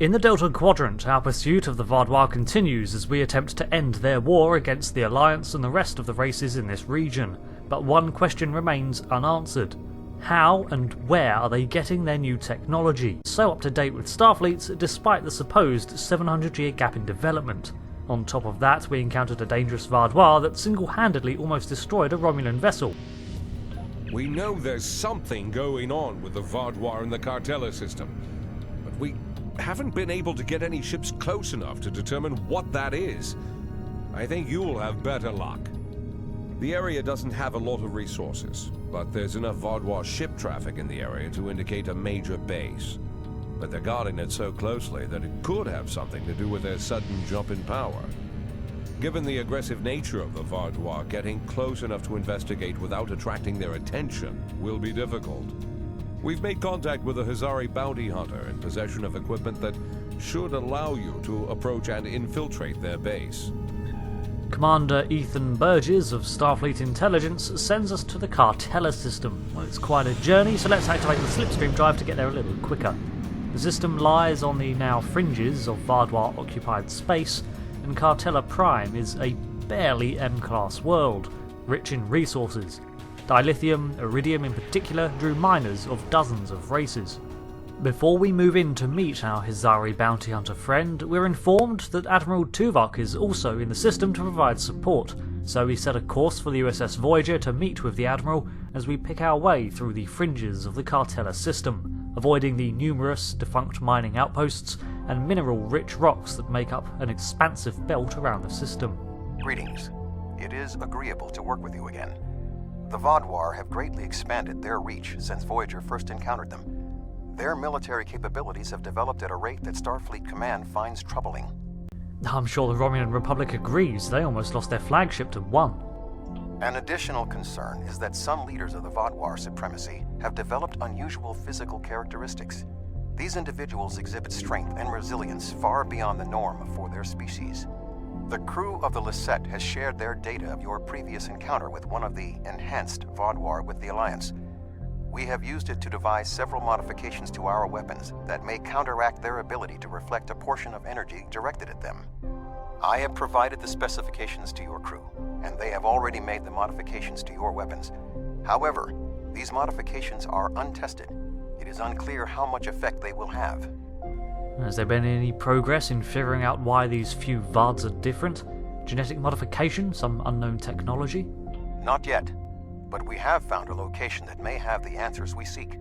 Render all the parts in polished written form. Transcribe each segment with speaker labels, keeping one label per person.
Speaker 1: In the Delta Quadrant, our pursuit of the Vaadwuar continues as we attempt to end their war against the Alliance and the rest of the races in this region, but one question remains unanswered. How and where are they getting their new technology, so up to date with Starfleet's despite the supposed 700-year gap in development? On top of that, we encountered a dangerous Vaadwuar that single-handedly almost destroyed a Romulan vessel.
Speaker 2: We know there's something going on with the Vaadwuar and the Kartella system, but we haven't been able to get any ships close enough to determine what that is. I think you'll have better luck. The area doesn't have a lot of resources, but there's enough Vaadwuar ship traffic in the area to indicate a major base. But they're guarding it so closely that it could have something to do with their sudden jump in power. Given the aggressive nature of the Vaadwuar, getting close enough to investigate without attracting their attention will be difficult. We've made contact with a Hazari bounty hunter in possession of equipment that should allow you to approach and infiltrate their base.
Speaker 1: Commander Ethan Burgess of Starfleet Intelligence sends us to the Kartella system. Well, it's quite a journey, so let's activate the slipstream drive to get there a little quicker. The system lies on the now fringes of Vaadwuar-occupied space, and Kartella Prime is a barely M-class world, rich in resources. Dilithium, iridium in particular, drew miners of dozens of races. Before we move in to meet our Hazari bounty hunter friend, we're informed that Admiral Tuvok is also in the system to provide support, so we set a course for the USS Voyager to meet with the Admiral as we pick our way through the fringes of the Kartella system, avoiding the numerous defunct mining outposts and mineral-rich rocks that make up an expansive belt around the system.
Speaker 3: Greetings. It is agreeable to work with you again. The Vaadwuar have greatly expanded their reach since Voyager first encountered them. Their military capabilities have developed at a rate that Starfleet Command finds troubling.
Speaker 1: I'm sure the Romulan Republic agrees. They almost lost their flagship to one.
Speaker 3: An additional concern is that some leaders of the Vaadwuar supremacy have developed unusual physical characteristics. These individuals exhibit strength and resilience far beyond the norm for their species. The crew of the Llieset has shared their data of your previous encounter with one of the enhanced Vaadwuar with the Alliance. We have used it to devise several modifications to our weapons that may counteract their ability to reflect a portion of energy directed at them. I have provided the specifications to your crew, and they have already made the modifications to your weapons. However, these modifications are untested. It is unclear how much effect they will have.
Speaker 1: Has there been any progress in figuring out why these few Vaads are different? Genetic modification? Some unknown technology?
Speaker 3: Not yet, but we have found a location that may have the answers we seek.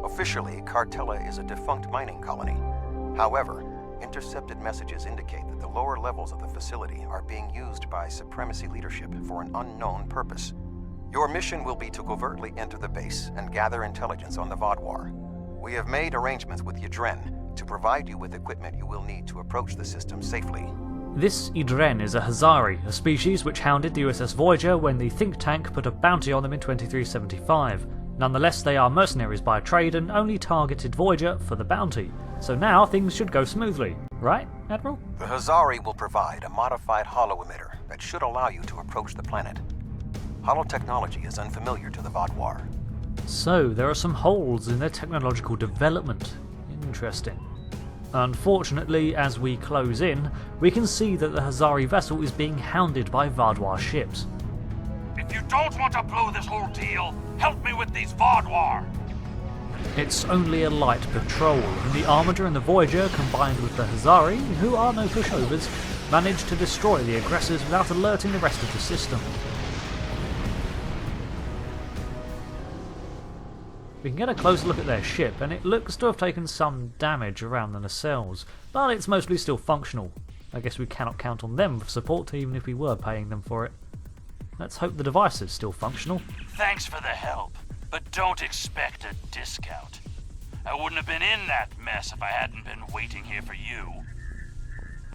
Speaker 3: Officially, Kartella is a defunct mining colony. However, intercepted messages indicate that the lower levels of the facility are being used by Supremacy leadership for an unknown purpose. Your mission will be to covertly enter the base and gather intelligence on the Vaadwuar. We have made arrangements with Yadren to provide you with equipment you will need to approach the system safely.
Speaker 1: This Yadren is a Hazari, a species which hounded the USS Voyager when the think tank put a bounty on them in 2375. Nonetheless, they are mercenaries by trade and only targeted Voyager for the bounty. So now things should go smoothly, right, Admiral?
Speaker 3: The Hazari will provide a modified holo-emitter that should allow you to approach the planet. Holotechnology is unfamiliar to the Vaadwuar.
Speaker 1: So there are some holes in their technological development. Interesting. Unfortunately, as we close in, we can see that the Hazari vessel is being hounded by Vaadwuar ships.
Speaker 4: If you don't want to blow this whole deal, help me with these Vaadwuar!
Speaker 1: It's only a light patrol, and the Armiger and the Voyager, combined with the Hazari, who are no pushovers, manage to destroy the aggressors without alerting the rest of the system. We can get a closer look at their ship, and it looks to have taken some damage around the nacelles, but it's mostly still functional. I guess we cannot count on them for support, even if we were paying them for it. Let's hope the device is still functional.
Speaker 4: Thanks for the help, but don't expect a discount. I wouldn't have been in that mess if I hadn't been waiting here for you.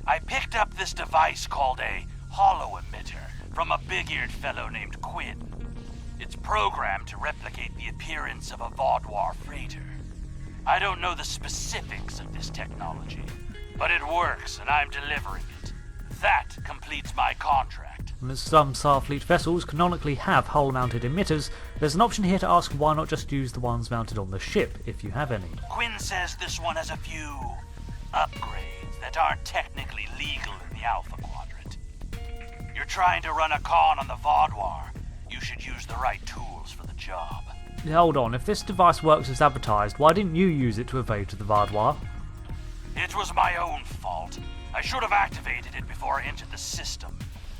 Speaker 4: I picked up this device called a holo-emitter from a big-eared fellow named Quinn. It's programmed to replicate the appearance of a Vaadwuar freighter. I don't know the specifics of this technology, but it works and I'm delivering it. That completes my contract.
Speaker 1: And as some Starfleet vessels canonically have hull-mounted emitters, there's an option here to ask why not just use the ones mounted on the ship, if you have any.
Speaker 4: Quinn says this one has a few upgrades that aren't technically legal in the Alpha Quadrant. You're trying to run a con on the Vaadwuar. You should use the right tools for the job.
Speaker 1: Hold on, if this device works as advertised, why didn't you use it to evade to the Vaadwuar?
Speaker 4: It was my own fault. I should have activated it before I entered the system,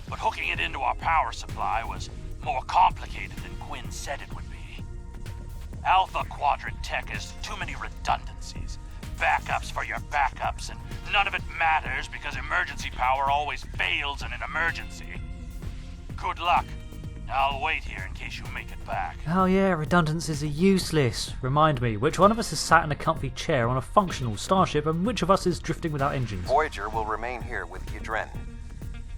Speaker 4: but hooking it into our power supply was more complicated than Quinn said it would be. Alpha Quadrant tech has too many redundancies, backups for your backups, and none of it matters because emergency power always fails in an emergency. Good luck. I'll wait here in case you make it back.
Speaker 1: Oh yeah, redundancies are useless. Remind me, which one of us is sat in a comfy chair on a functional starship and which of us is drifting without engines?
Speaker 3: Voyager will remain here with Yadren.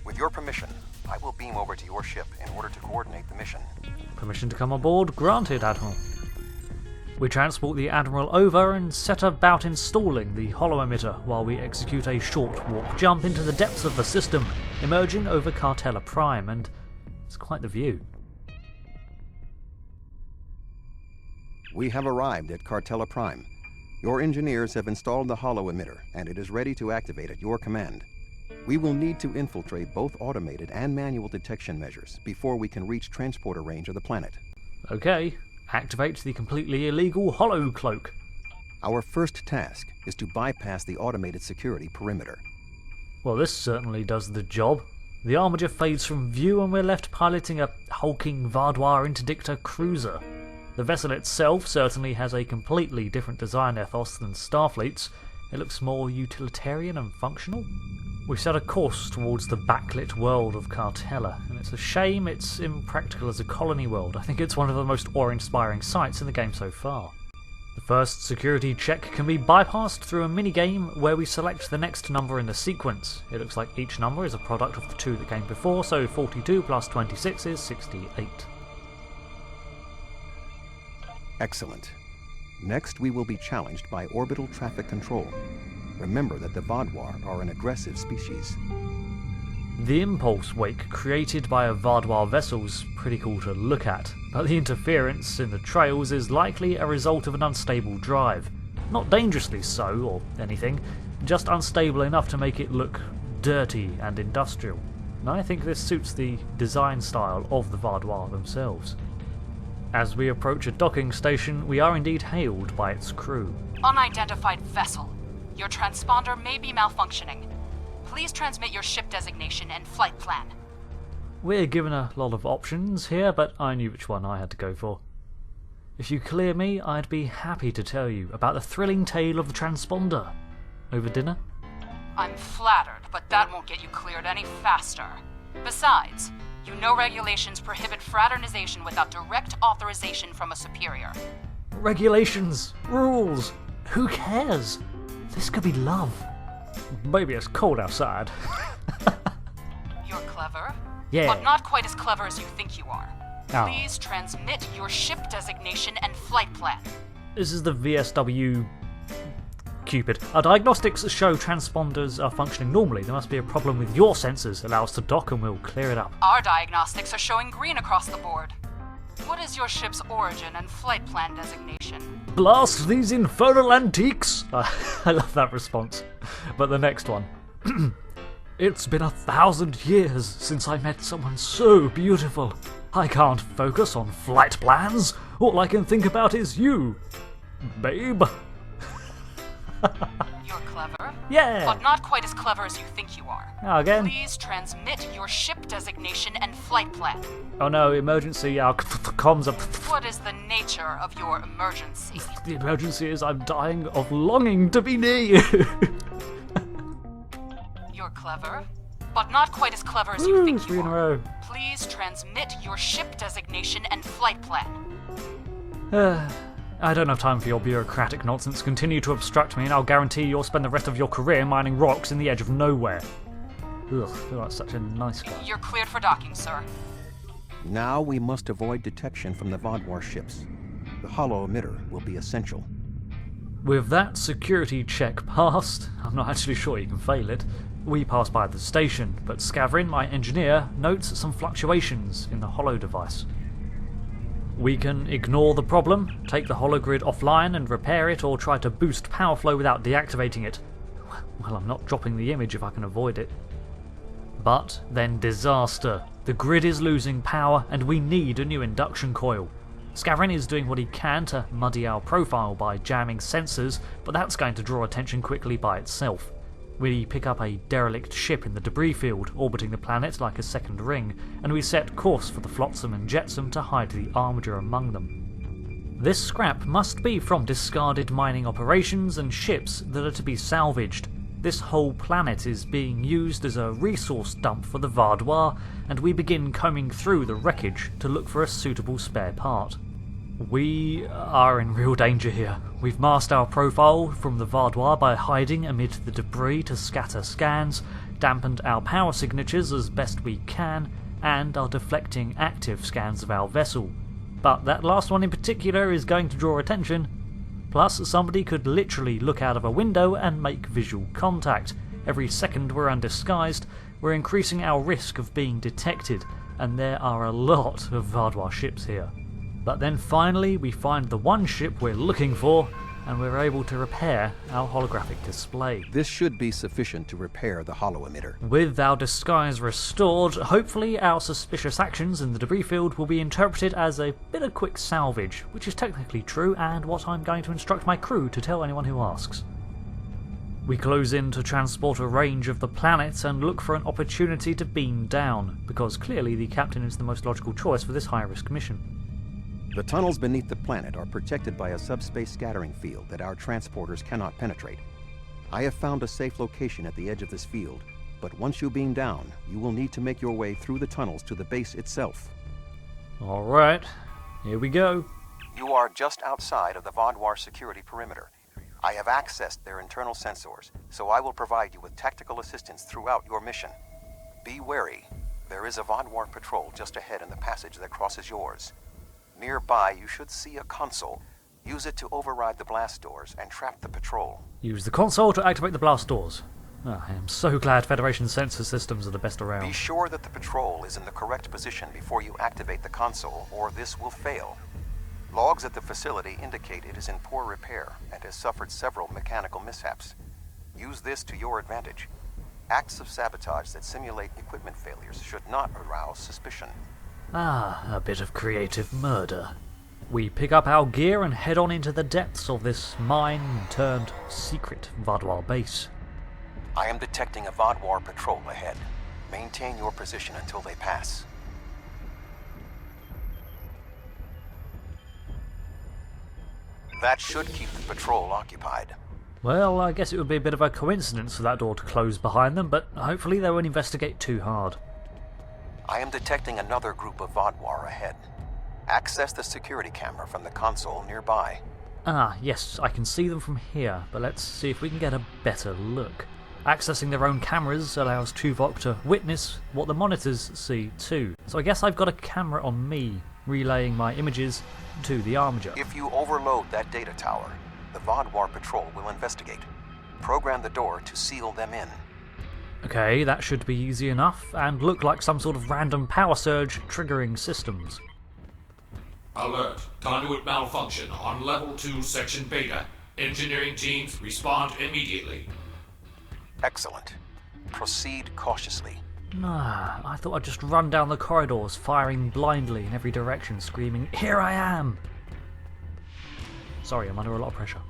Speaker 3: With your permission, I will beam over to your ship in order to coordinate the mission.
Speaker 1: Permission to come on board? Granted, Admiral. We transport the Admiral over and set about installing the holo emitter while we execute a short warp jump into the depths of the system, emerging over Kartella Prime, and it's quite the view.
Speaker 3: We have arrived at Kartella Prime. Your engineers have installed the holo emitter, and it is ready to activate at your command. We will need to infiltrate both automated and manual detection measures before we can reach transporter range of the planet.
Speaker 1: Okay, activate the completely illegal holo cloak.
Speaker 3: Our first task is to bypass the automated security perimeter.
Speaker 1: Well, this certainly does the job. The armature fades from view and we're left piloting a hulking Vaadwuar interdictor cruiser. The vessel itself certainly has a completely different design ethos than Starfleet's. It looks more utilitarian and functional. We set a course towards the backlit world of Kartella, and it's a shame it's impractical as a colony world. I think it's one of the most awe-inspiring sights in the game so far. The first security check can be bypassed through a minigame where we select the next number in the sequence. It looks like each number is a product of the two that came before, so 42 plus 26 is 68.
Speaker 3: Excellent. Next, we will be challenged by orbital traffic control. Remember that the Vaadwuar are an aggressive species.
Speaker 1: The impulse wake created by a Vaadwuar vessel's pretty cool to look at, but the interference in the trails is likely a result of an unstable drive. Not dangerously so, or anything, just unstable enough to make it look dirty and industrial. And I think this suits the design style of the Vaadwuar themselves. As we approach a docking station, we are indeed hailed by its crew.
Speaker 5: Unidentified vessel. Your transponder may be malfunctioning. Please transmit your ship designation and flight plan.
Speaker 1: We're given a lot of options here, but I knew which one I had to go for. If you clear me, I'd be happy to tell you about the thrilling tale of the transponder. Over dinner?
Speaker 5: I'm flattered, but that won't get you cleared any faster. Besides, you know regulations prohibit fraternization without direct authorization from a superior.
Speaker 1: Regulations, rules, who cares? This could be love. Maybe it's cold outside.
Speaker 5: You're clever.
Speaker 1: Yeah.
Speaker 5: But not quite as clever as you think you are.
Speaker 1: Oh.
Speaker 5: Please transmit your ship designation and flight plan.
Speaker 1: This is the VSW Cupid. Our diagnostics show transponders are functioning normally. There must be a problem with your sensors. Allow us to dock and we'll clear it up.
Speaker 5: Our diagnostics are showing green across the board. What is your ship's origin and flight plan designation?
Speaker 1: Blast these infernal antiques! I love that response. But the next one. It's been 1,000 years since I met someone so beautiful. I can't focus on flight plans. All I can think about is you, babe.
Speaker 5: You're clever.
Speaker 1: Yeah.
Speaker 5: But not quite as clever as you think you are.
Speaker 1: Now again.
Speaker 5: Please transmit your ship designation and flight plan.
Speaker 1: Oh no, emergency, our comms are...
Speaker 5: What is the nature of your emergency?
Speaker 1: The emergency is I'm dying of longing to be near you.
Speaker 5: You're clever, but not quite as clever as you think
Speaker 1: Three
Speaker 5: you
Speaker 1: in a
Speaker 5: are.
Speaker 1: row.
Speaker 5: Please transmit your ship designation and flight plan.
Speaker 1: I don't have time for your bureaucratic nonsense. Continue to obstruct me and I'll guarantee you'll spend the rest of your career mining rocks in the edge of nowhere. Ugh, I feel like such a nice guy.
Speaker 5: You're cleared for docking, sir.
Speaker 3: Now we must avoid detection from the Vaadwuar ships. The holo emitter will be essential.
Speaker 1: With that security check passed, I'm not actually sure you can fail it, we pass by the station, but Scavrin, my engineer, notes some fluctuations in the holo device. We can ignore the problem, take the hologrid offline and repair it, or try to boost power flow without deactivating it. well, I'm not dropping the image if I can avoid it. But then disaster. The grid is losing power and we need a new induction coil. Scavren is doing what he can to muddy our profile by jamming sensors, but that's going to draw attention quickly by itself. We pick up a derelict ship in the debris field, orbiting the planet like a second ring, and we set course for the flotsam and jetsam to hide the armature among them. This scrap must be from discarded mining operations and ships that are to be salvaged. This whole planet is being used as a resource dump for the Vaadwuar, and we begin combing through the wreckage to look for a suitable spare part. We are in real danger here. We've masked our profile from the Vaadwuar by hiding amid the debris to scatter scans, dampened our power signatures as best we can, and are deflecting active scans of our vessel. But that last one in particular is going to draw attention. Plus, somebody could literally look out of a window and make visual contact. Every second we're undisguised, we're increasing our risk of being detected, and there are a lot of Vaadwuar ships here. But then finally we find the one ship we're looking for, and we're able to repair our holographic display.
Speaker 3: This should be sufficient to repair the holo emitter.
Speaker 1: With our disguise restored, hopefully our suspicious actions in the debris field will be interpreted as a bit of quick salvage, which is technically true and what I'm going to instruct my crew to tell anyone who asks. We close in to transport a range of the planet and look for an opportunity to beam down, because clearly the captain is the most logical choice for this high-risk mission.
Speaker 3: The tunnels beneath the planet are protected by a subspace scattering field that our transporters cannot penetrate. I have found a safe location at the edge of this field, but once you beam down, you will need to make your way through the tunnels to the base itself.
Speaker 1: Alright, here we go.
Speaker 3: You are just outside of the Vaadwuar security perimeter. I have accessed their internal sensors, so I will provide you with tactical assistance throughout your mission. Be wary. There is a Vaadwuar patrol just ahead in the passage that crosses yours. Nearby, you should see a console. Use it to override the blast doors and trap the patrol.
Speaker 1: Use the console to activate the blast doors. I am so glad Federation sensor systems are the best around.
Speaker 3: Be sure that the patrol is in the correct position before you activate the console, or this will fail. Logs at the facility indicate it is in poor repair and has suffered several mechanical mishaps. Use this to your advantage. Acts of sabotage that simulate equipment failures should not arouse suspicion.
Speaker 1: A bit of creative murder. We pick up our gear and head on into the depths of this mine-turned-secret Vaadwuar base.
Speaker 3: I am detecting a Vaadwuar patrol ahead. Maintain your position until they pass. That should keep the patrol occupied.
Speaker 1: Well, I guess it would be a bit of a coincidence for that door to close behind them, but hopefully they won't investigate too hard.
Speaker 3: I am detecting another group of Vaadwuar ahead. Access the security camera from the console nearby.
Speaker 1: Yes, I can see them from here, but let's see if we can get a better look. Accessing their own cameras allows Tuvok to witness what the monitors see too. So I guess I've got a camera on me, relaying my images to the armature.
Speaker 3: If you overload that data tower, the Vaadwuar patrol will investigate. Program the door to seal them in.
Speaker 1: Okay, that should be easy enough, and look like some sort of random power surge triggering systems.
Speaker 6: Alert. Conduit malfunction on Level 2, Section Beta. Engineering teams, respond immediately.
Speaker 3: Excellent. Proceed cautiously.
Speaker 1: I thought I'd just run down the corridors, firing blindly in every direction, screaming, "Here I am!" Sorry, I'm under a lot of pressure.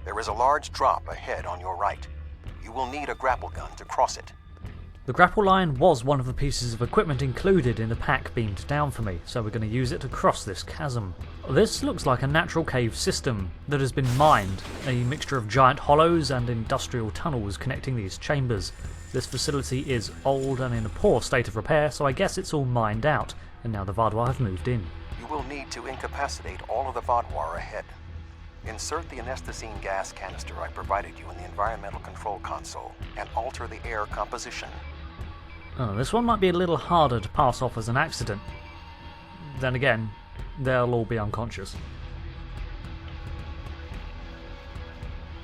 Speaker 3: There is a large drop ahead on your right. You will need a grapple gun to cross it.
Speaker 1: The grapple line was one of the pieces of equipment included in the pack beamed down for me, so we're going to use it to cross this chasm. This looks like a natural cave system that has been mined, a mixture of giant hollows and industrial tunnels connecting these chambers. This facility is old and in a poor state of repair, so I guess it's all mined out, and now the Vaadwuar have moved in.
Speaker 3: You will need to incapacitate all of the Vaadwuar ahead. Insert the anesthetizine gas canister I provided you in the environmental control console and alter the air composition.
Speaker 1: This one might be a little harder to pass off as an accident. Then again, they'll all be unconscious.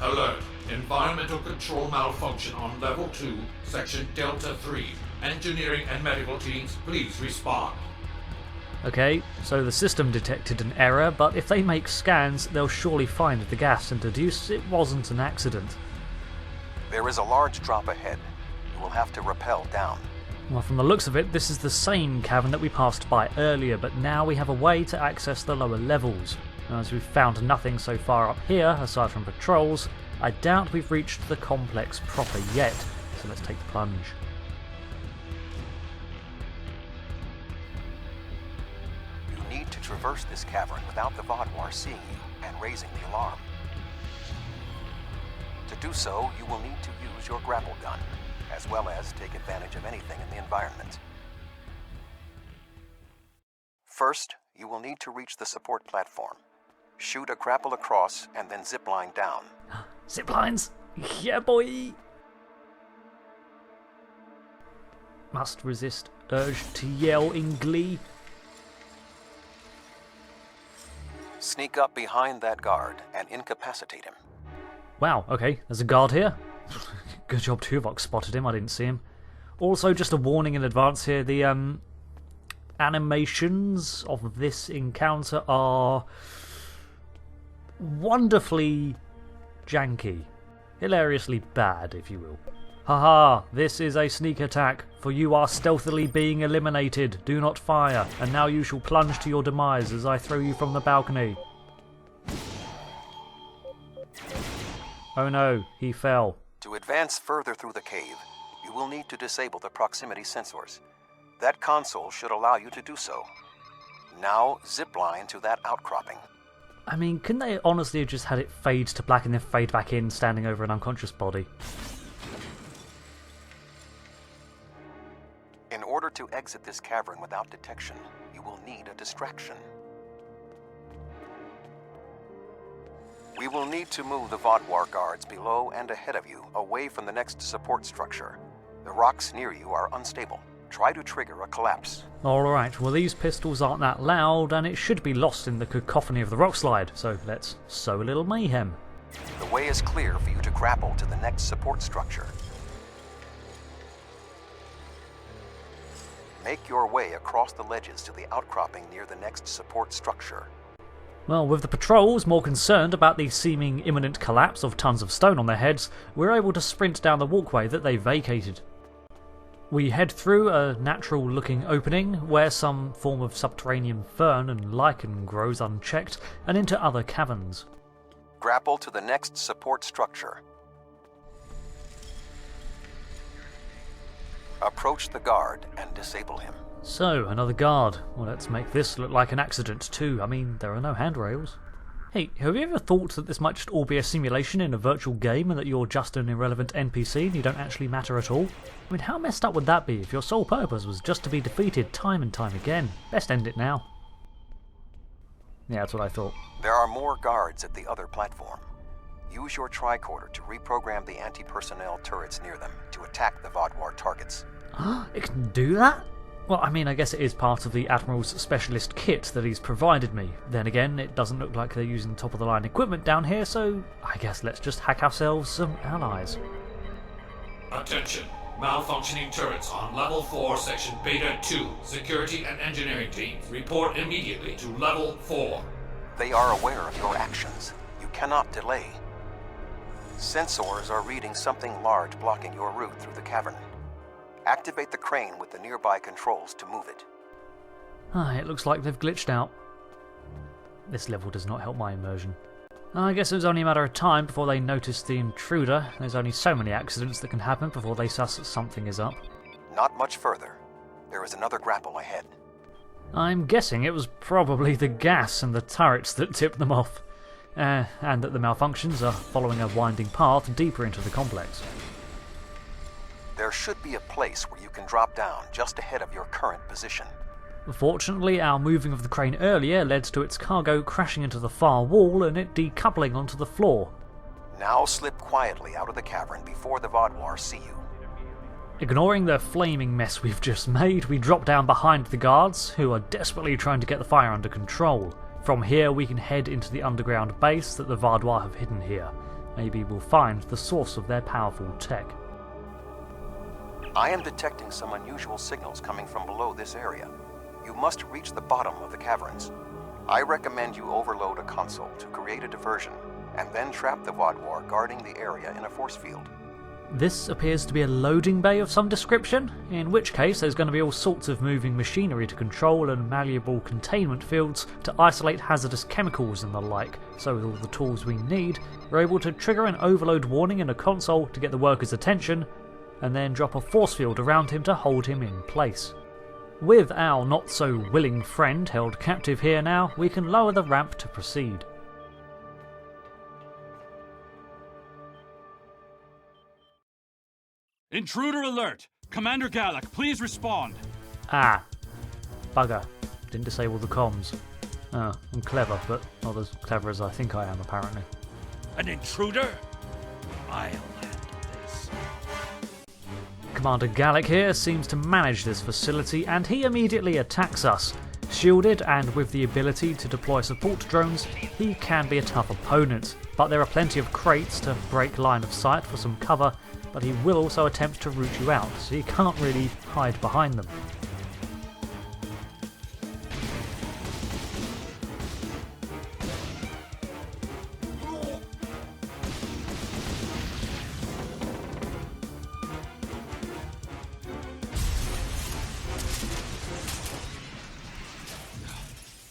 Speaker 6: Alert. Environmental control malfunction on Level 2, Section Delta 3. Engineering and medical teams, please respond.
Speaker 1: Okay, so the system detected an error, but if they make scans, they'll surely find the gas and deduce it wasn't an accident.
Speaker 3: There is a large drop ahead. You will have to rappel down.
Speaker 1: Well, from the looks of it, this is the same cavern that we passed by earlier, but now we have a way to access the lower levels. As we've found nothing so far up here, aside from patrols, I doubt we've reached the complex proper yet, so let's take the plunge.
Speaker 3: You need to traverse this cavern without the Vaadwuar seeing you and raising the alarm. To do so, you will need to use your grapple gun, as well as take advantage of anything in the environment. First, you will need to reach the support platform. Shoot a grapple across and then zipline down.
Speaker 1: Ziplines! Yeah, boy! Must resist urge to yell in glee.
Speaker 3: Sneak up behind that guard and incapacitate him.
Speaker 1: Wow, okay, there's a guard here. Good job Tuvok spotted him, I didn't see him. Also, just a warning in advance here, the animations of this encounter are wonderfully janky. Hilariously bad, if you will. Haha, this is a sneak attack, for you are stealthily being eliminated. Do not fire, and now you shall plunge to your demise as I throw you from the balcony. Oh no, he fell.
Speaker 3: To advance further through the cave, you will need to disable the proximity sensors. That console should allow you to do so. Now zipline to that outcropping.
Speaker 1: I mean, couldn't they honestly have just had it fade to black and then fade back in, standing over an unconscious body?
Speaker 3: In order to exit this cavern without detection, you will need a distraction. We will need to move the Vaadwuar guards below and ahead of you, away from the next support structure. The rocks near you are unstable. Try to trigger a collapse.
Speaker 1: Alright, well these pistols aren't that loud, and it should be lost in the cacophony of the rock slide, so let's sow a little mayhem.
Speaker 3: The way is clear for you to grapple to the next support structure. Make your way across the ledges to the outcropping near the next support structure.
Speaker 1: Well, with the patrols more concerned about the seeming imminent collapse of tons of stone on their heads, we're able to sprint down the walkway that they vacated. We head through a natural-looking opening where some form of subterranean fern and lichen grows unchecked, and into other caverns.
Speaker 3: Grapple to the next support structure. Approach the guard and disable him.
Speaker 1: So, another guard. Well, let's make this look like an accident too. I mean, there are no handrails. Hey, have you ever thought that this might just all be a simulation in a virtual game and that you're just an irrelevant NPC and you don't actually matter at all? I mean, how messed up would that be if your sole purpose was just to be defeated time and time again? Best end it now. Yeah, that's what I thought.
Speaker 3: There are more guards at the other platform. Use your tricorder to reprogram the anti-personnel turrets near them to attack the Vaadwuar targets.
Speaker 1: It can do that? Well, I mean, I guess it is part of the Admiral's specialist kit that he's provided me. Then again, it doesn't look like they're using top-of-the-line equipment down here, so I guess let's just hack ourselves some allies.
Speaker 6: Attention. Malfunctioning turrets on Level 4, Section Beta 2. Security and engineering teams report immediately to Level 4.
Speaker 3: They are aware of your actions. You cannot delay. Sensors are reading something large blocking your route through the cavern. Activate the crane with the nearby controls to move it.
Speaker 1: It looks like they've glitched out. This level does not help my immersion. I guess it was only a matter of time before they noticed the intruder. There's only so many accidents that can happen before they suss that something is up.
Speaker 3: Not much further. There is another grapple ahead.
Speaker 1: I'm guessing it was probably the gas and the turrets that tipped them off. And that the malfunctions are following a winding path deeper into the complex.
Speaker 3: There should be a place where you can drop down just ahead of your current position.
Speaker 1: Fortunately, our moving of the crane earlier led to its cargo crashing into the far wall and it decoupling onto the floor.
Speaker 3: Now slip quietly out of the cavern before the Vaadwuar see you.
Speaker 1: Ignoring the flaming mess we've just made, we drop down behind the guards, who are desperately trying to get the fire under control. From here we can head into the underground base that the Vaadwuar have hidden here. Maybe we'll find the source of their powerful tech.
Speaker 3: I am detecting some unusual signals coming from below this area. You must reach the bottom of the caverns. I recommend you overload a console to create a diversion, and then trap the Vaadwuar guarding the area in a force field.
Speaker 1: This appears to be a loading bay of some description, in which case there's going to be all sorts of moving machinery to control and malleable containment fields to isolate hazardous chemicals and the like. So with all the tools we need, we're able to trigger an overload warning in a console to get the worker's attention, and then drop a force field around him to hold him in place. With our not-so-willing friend held captive here now, we can lower the ramp to proceed.
Speaker 7: Intruder alert! Commander Gallic, please respond!
Speaker 1: Ah, bugger. Didn't disable the comms. Oh, I'm clever, but not as clever as I think I am, apparently.
Speaker 7: An intruder? I'll handle this.
Speaker 1: Commander Gallic here seems to manage this facility, and he immediately attacks us. Shielded and with the ability to deploy support drones, he can be a tough opponent, but there are plenty of crates to break line of sight for some cover, but he will also attempt to root you out, so you can't really hide behind them.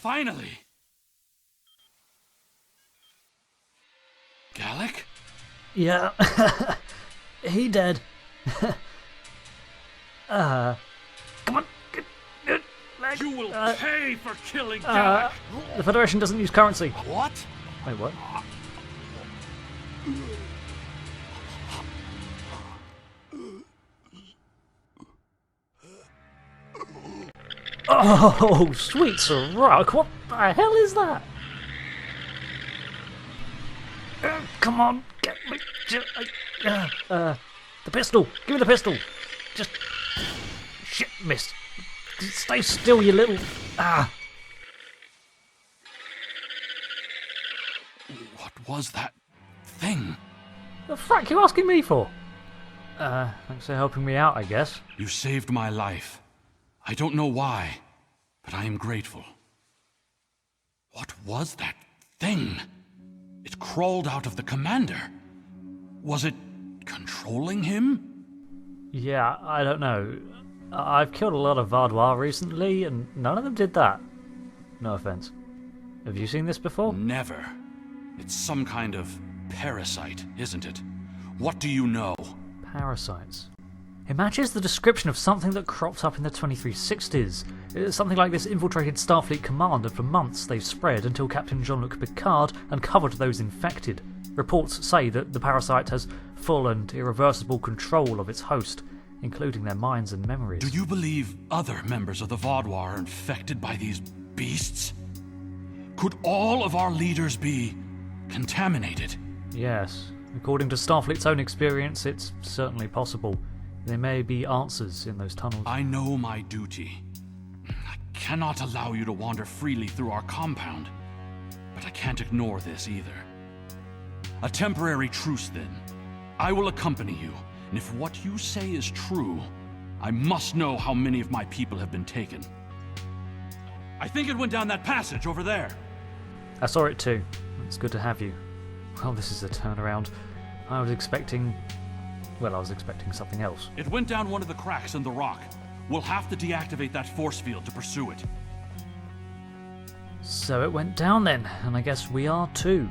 Speaker 7: Finally! Gallic?
Speaker 1: Yeah, he dead. Come on, good leg.
Speaker 7: You will pay for killing Gallic!
Speaker 1: The Federation doesn't use currency.
Speaker 7: What?
Speaker 1: Wait, what? Oh, sweet Sirach, what the hell is that? Come on, get me. The pistol. Give me the pistol. Just. Shit, missed. Stay still, you little.
Speaker 7: What was that thing?
Speaker 1: The frack you asking me for? Thanks for helping me out, I guess.
Speaker 7: You saved my life. I don't know why, but I am grateful. What was that thing? It crawled out of the commander. Was it controlling him?
Speaker 1: Yeah, I don't know. I've killed a lot of Vaadwuar recently, and none of them did that. No offense. Have you seen this before?
Speaker 7: Never. It's some kind of parasite, isn't it? What do you know?
Speaker 1: Parasites. It matches the description of something that cropped up in the 2360s. It's something like this infiltrated Starfleet command, and for months they've spread until Captain Jean-Luc Picard uncovered those infected. Reports say that the parasite has full and irreversible control of its host, including their minds and memories.
Speaker 7: Do you believe other members of the Vaadwuar are infected by these beasts? Could all of our leaders be contaminated?
Speaker 1: Yes. According to Starfleet's own experience, it's certainly possible. There may be answers in those tunnels.
Speaker 7: I know my duty. I cannot allow you to wander freely through our compound, but I can't ignore this either. A temporary truce, then. I will accompany you, and if what you say is true, I must know how many of my people have been taken. I think it went down that passage over there.
Speaker 1: I saw it too. It's good to have you. Well, this is a turnaround. I was expecting something else.
Speaker 7: It went down one of the cracks in the rock. We'll have to deactivate that force field to pursue it.
Speaker 1: So it went down then, and I guess we are too.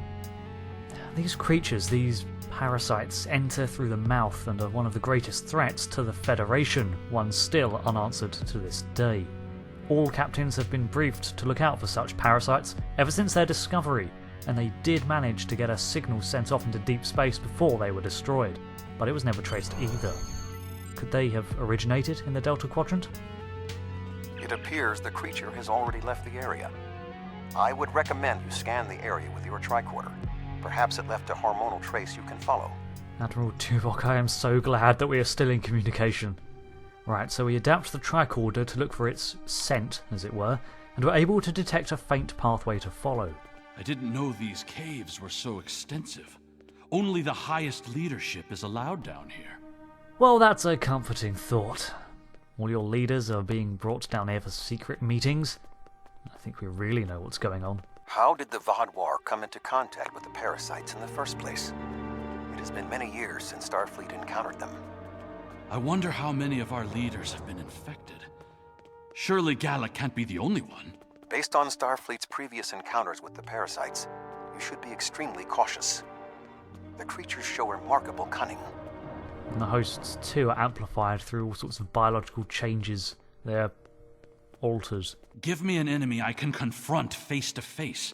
Speaker 1: These creatures, these parasites, enter through the mouth and are one of the greatest threats to the Federation, one still unanswered to this day. All captains have been briefed to look out for such parasites ever since their discovery, and they did manage to get a signal sent off into deep space before they were destroyed, but it was never traced either. Could they have originated in the Delta Quadrant?
Speaker 3: It appears the creature has already left the area. I would recommend you scan the area with your tricorder. Perhaps it left a hormonal trace you can follow.
Speaker 1: Admiral Tuvok, I am so glad that we are still in communication. Right, so we adapt the tricorder to look for its scent, as it were, and we're able to detect a faint pathway to follow.
Speaker 7: I didn't know these caves were so extensive. Only the highest leadership is allowed down here.
Speaker 1: Well, that's a comforting thought. All your leaders are being brought down here for secret meetings. I think we really know what's going on.
Speaker 3: How did the Vaadwuar come into contact with the parasites in the first place? It is It's been many years since Starfleet encountered them.
Speaker 7: I wonder how many of our leaders have been infected. Surely Gala can't be the only one.
Speaker 3: Based on Starfleet's previous encounters with the parasites, you should be extremely cautious. The creatures show remarkable cunning.
Speaker 1: And the hosts too are amplified through all sorts of biological changes. They're altered.
Speaker 7: Give me an enemy I can confront face to face.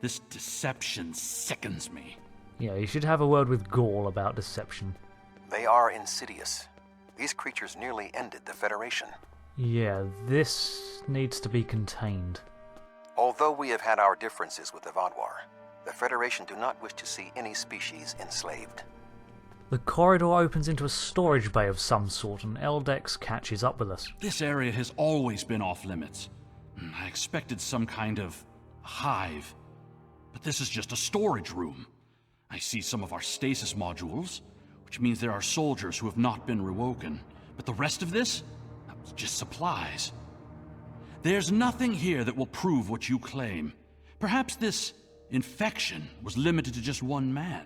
Speaker 7: This deception sickens me.
Speaker 1: Yeah, you should have a word with Gaul about deception.
Speaker 3: They are insidious. These creatures nearly ended the Federation.
Speaker 1: Yeah, this needs to be contained.
Speaker 3: Although we have had our differences with the Vaadwuar, the Federation do not wish to see any species enslaved.
Speaker 1: The corridor opens into a storage bay of some sort, and Eldex catches up with us.
Speaker 7: This area has always been off limits. I expected some kind of hive, but this is just a storage room. I see some of our stasis modules, which means there are soldiers who have not been rewoken. But the rest of this? Just supplies. There's nothing here that will prove what you claim. Perhaps this infection was limited to just one man.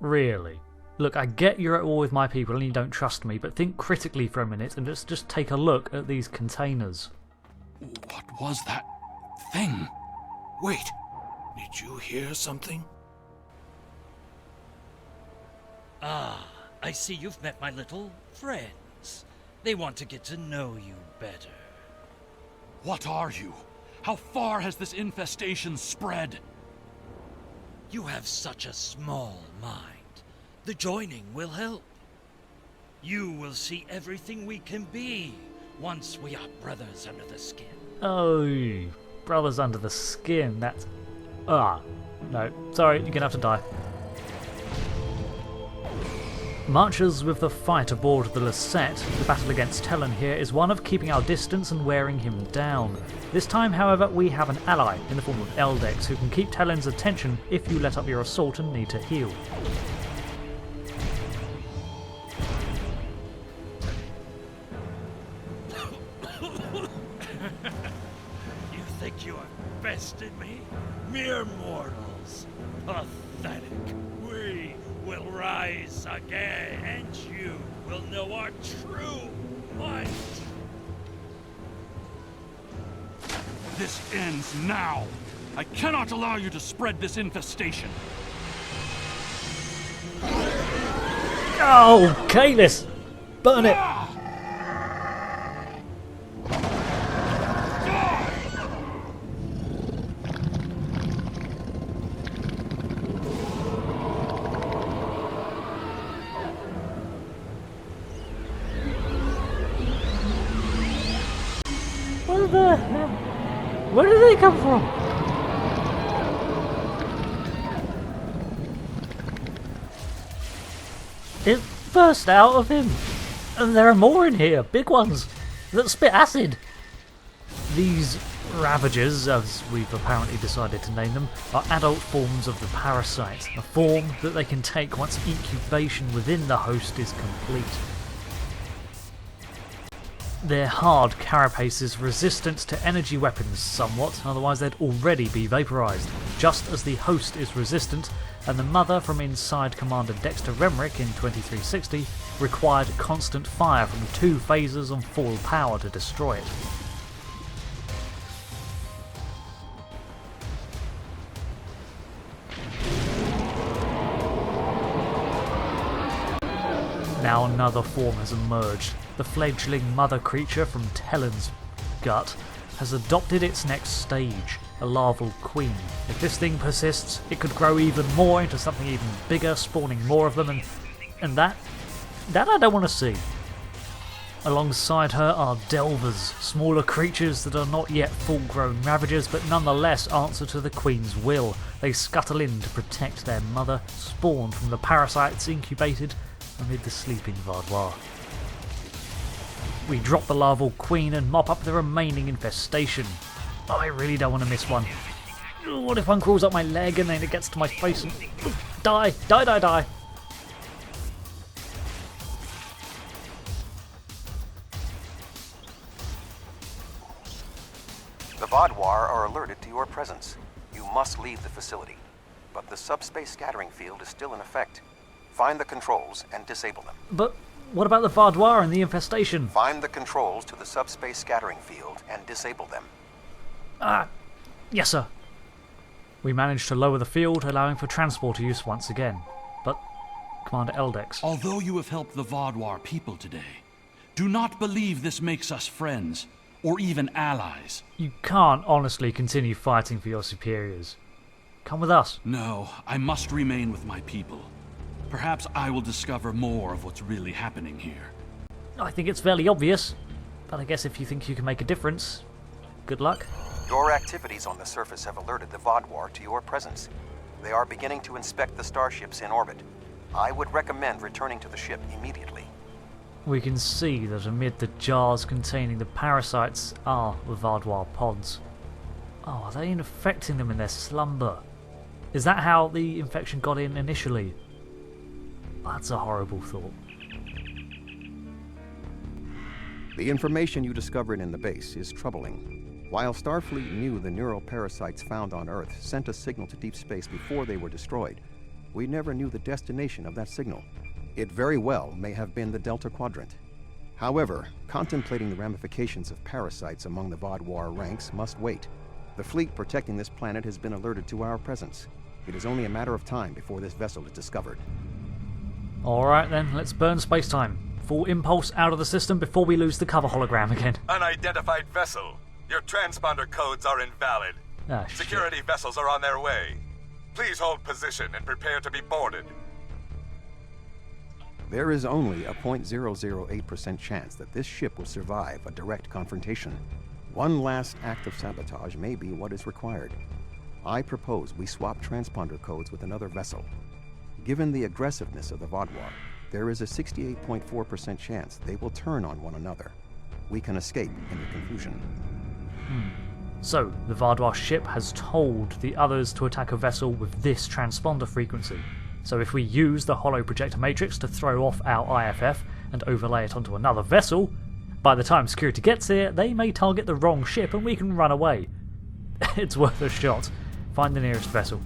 Speaker 1: Really? Look, I get you're at war with my people and you don't trust me, but think critically for a minute and let's just take a look at these containers.
Speaker 7: What was that thing?
Speaker 6: Wait, did you hear something?
Speaker 8: Ah, I see you've met my little friends. They want to get to know you better.
Speaker 7: What are you? How far has this infestation spread?
Speaker 8: You have such a small mind. The joining will help. You will see everything we can be once we are brothers under the skin.
Speaker 1: Oh, brothers under the skin, that's... no, sorry, you're gonna have to die. Much as with the fight aboard the Llieset, the battle against Talon here is one of keeping our distance and wearing him down. This time, however, we have an ally in the form of Eldex who can keep Talon's attention if you let up your assault and need to heal.
Speaker 8: You think you have bested me? Mere mortals. Pathetic. We will rise again, and you will know our true might.
Speaker 7: This ends now. I cannot allow you to spread this infestation.
Speaker 1: Oh, Kalis! Burn it! Where did they come from? It burst out of him. And there are more in here, big ones, that spit acid. These Ravagers, as we've apparently decided to name them, are adult forms of the parasite, a form that they can take once incubation within the host is complete. Their hard carapace is resistant to energy weapons somewhat, otherwise they'd already be vaporized, just as the host is resistant, and the mother from inside Commander Dexter Remrick in 2360 required constant fire from 2 phasers on full power to destroy it. Now another form has emerged. The fledgling mother creature from Talon's gut has adopted its next stage, a larval queen. If this thing persists, it could grow even more into something even bigger, spawning more of them, and that I don't want to see. Alongside her are Delvers, smaller creatures that are not yet full-grown Ravagers, but nonetheless answer to the Queen's will. They scuttle in to protect their mother, spawned from the parasites incubated amid the sleeping Vaadwuar. We drop the larval queen and mop up the remaining infestation. Oh, I really don't want to miss one. What if one crawls up my leg and then it gets to my face and... Die! Die, die, die!
Speaker 3: The Vaadwuar are alerted to your presence. You must leave the facility. But the subspace scattering field is still in effect. Find the controls and disable them.
Speaker 1: But what about the Vaadwuar and the infestation?
Speaker 3: Find the controls to the subspace scattering field and disable them.
Speaker 1: Yes, sir. We managed to lower the field, allowing for transporter use once again. But, Commander Eldex...
Speaker 7: Although you have helped the Vaadwuar people today, do not believe this makes us friends, or even allies.
Speaker 1: You can't honestly continue fighting for your superiors. Come with us.
Speaker 7: No, I must remain with my people. Perhaps I will discover more of what's really happening here.
Speaker 1: I think it's fairly obvious, but I guess if you think you can make a difference, good luck.
Speaker 3: Your activities on the surface have alerted the Vaadwuar to your presence. They are beginning to inspect the starships in orbit. I would recommend returning to the ship immediately.
Speaker 1: We can see that amid the jars containing the parasites are the Vaadwuar pods. Oh, are they infecting them in their slumber? Is that how the infection got in initially? That's a horrible thought.
Speaker 3: The information you discovered in the base is troubling. While Starfleet knew the neural parasites found on Earth sent a signal to deep space before they were destroyed, we never knew the destination of that signal. It very well may have been the Delta Quadrant. However, contemplating the ramifications of parasites among the Vaadwuar ranks must wait. The fleet protecting this planet has been alerted to our presence. It is only a matter of time before this vessel is discovered.
Speaker 1: Alright then, let's burn space-time. Full impulse out of the system before we lose the cover hologram again.
Speaker 9: Unidentified vessel. Your transponder codes are invalid. Security vessels are on their way. Please hold position and prepare to be boarded.
Speaker 3: There is only a 0.008% chance that this ship will survive a direct confrontation. One last act of sabotage may be what is required. I propose we swap transponder codes with another vessel. Given the aggressiveness of the Vaadwuar, there is a 68.4% chance they will turn on one another. We can escape in the confusion.
Speaker 1: So, the Vaadwuar ship has told the others to attack a vessel with this transponder frequency. So if we use the hollow projector matrix to throw off our IFF and overlay it onto another vessel, by the time security gets here, they may target the wrong ship and we can run away. It's worth a shot. Find the nearest vessel.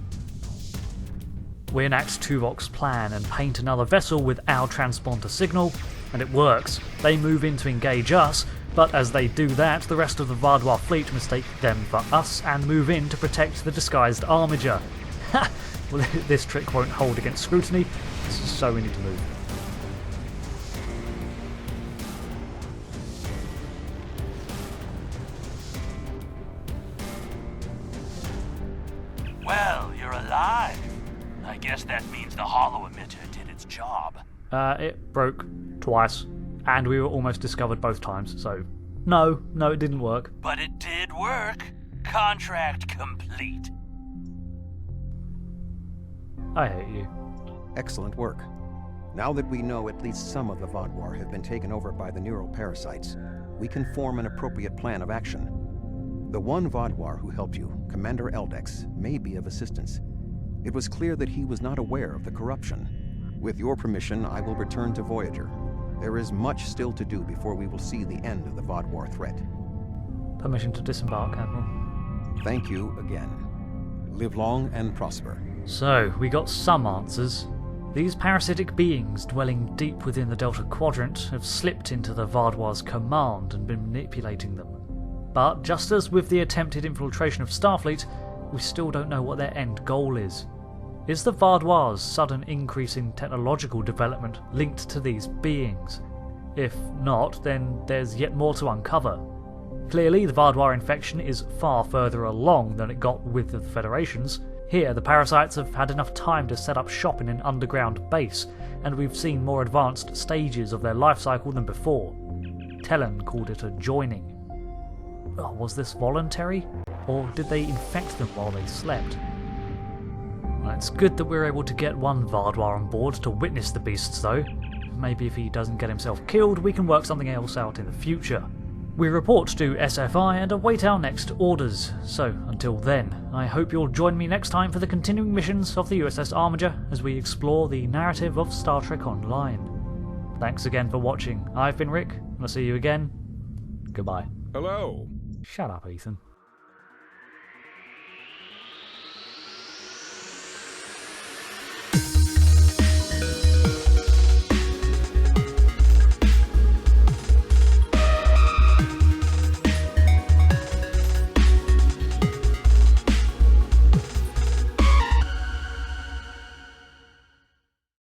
Speaker 1: We enact Tuvok's plan and paint another vessel with our transponder signal, and it works. They move in to engage us, but as they do that, the rest of the Vaadwuar fleet mistake them for us and move in to protect the disguised armiger. Ha! Well, this trick won't hold against scrutiny, so we need to move.
Speaker 4: Well, you're alive. I guess that means the hollow emitter did its job.
Speaker 1: It broke twice, and we were almost discovered both times, so no, it didn't work.
Speaker 4: But it did work. Contract complete.
Speaker 1: I hate you.
Speaker 3: Excellent work. Now that we know at least some of the Vaadwuar have been taken over by the neural parasites, we can form an appropriate plan of action. The one Vaadwuar who helped you, Commander Eldex, may be of assistance. It was clear that he was not aware of the corruption. With your permission, I will return to Voyager. There is much still to do before we will see the end of the Vaadwuar threat.
Speaker 1: Permission to disembark, Admiral.
Speaker 3: Thank you again. Live long and prosper.
Speaker 1: So, we got some answers. These parasitic beings dwelling deep within the Delta Quadrant have slipped into the Vaadwar's command and been manipulating them. But just as with the attempted infiltration of Starfleet, we still don't know what their end goal is. Is the Vaadwar's sudden increase in technological development linked to these beings? If not, then there's yet more to uncover. Clearly, the Vaadwuar infection is far further along than it got with the Federation's. Here, the parasites have had enough time to set up shop in an underground base, and we've seen more advanced stages of their life cycle than before. Tellan called it a joining. Oh, was this voluntary? Or did they infect them while they slept? Well, it's good that we're able to get one Vaadwuar on board to witness the beasts, though. Maybe if he doesn't get himself killed, we can work something else out in the future. We report to SFI and await our next orders, so until then, I hope you'll join me next time for the continuing missions of the USS Armiger as we explore the narrative of Star Trek Online. Thanks again for watching. I've been Rick, and I'll see you again. Goodbye.
Speaker 2: Hello.
Speaker 1: Shut up, Ethan.